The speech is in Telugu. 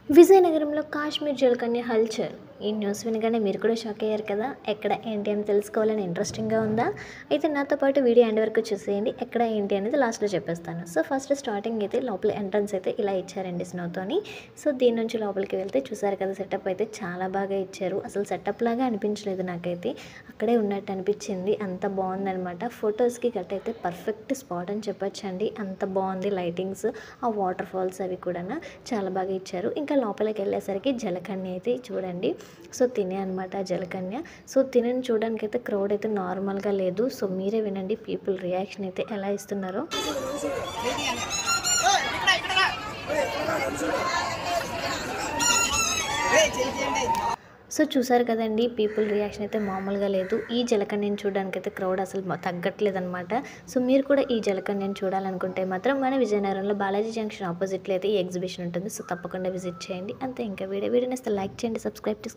విజయనగరంలో కాశ్మీర్ జలకన్య హల్చల్. ఈ న్యూస్ వినగానే మీరు కూడా షాక్ అయ్యారు కదా. ఎక్కడ ఏంటి అని తెలుసుకోవాలని ఇంట్రెస్టింగ్గా ఉందా? అయితే నాతో పాటు వీడియో ఎండ్ వరకు చూసేయండి. ఎక్కడ ఏంటి అనేది లాస్ట్లో చెప్పేస్తాను. సో ఫస్ట్ స్టార్టింగ్ అయితే లోపల ఎంట్రన్స్ అయితే ఇలా ఇచ్చారండి స్నోతోని. సో దీని నుంచి లోపలికి వెళ్తే చూసారు కదా, సెటప్ అయితే చాలా బాగా ఇచ్చారు. అసలు సెటప్ లాగా అనిపించలేదు నాకైతే, అక్కడే ఉన్నట్టు అనిపించింది. అంత బాగుందనమాట. ఫొటోస్కి గట్ట అయితే పర్ఫెక్ట్ స్పాట్ అని చెప్పొచ్చండి. అంత బాగుంది లైటింగ్స్, ఆ వాటర్ ఫాల్స్ అవి కూడా చాలా బాగా ఇచ్చారు. ఇంకా లోపలికి వెళ్ళేసరికి జలకన్య అయితే చూడండి. సో తినే అనమాట జలకన్య. సో తినని చూడడానికి అయితే క్రౌడ్ అయితే నార్మల్గా లేదు. సో మీరే వినండి పీపుల్ రియాక్షన్ అయితే ఎలా ఇస్తున్నారో. సో చూసారు కదండి, పీపుల్ రియాక్షన్ అయితే మామూలుగా లేదు. ఈ జలకన్యను చూడడానికి అయితే క్రౌడ్ అసలు తగ్గట్లేదు అనమాట. సో మీరు కూడా ఈ జలకన్యను చూడాలనుకుంటే మాత్రం మన విజయనగరంలో బాలాజీ జంక్షన్ ఆపోజిట్లో అయితే ఈ ఎగ్జిబిషన్ ఉంటుంది. సో తప్పకుండా విజిట్ చేయండి. అంతే, ఇంకా వీడియో నచ్చితే లైక్ చేయండి, సబ్స్క్రైబ్ చేసుకోండి.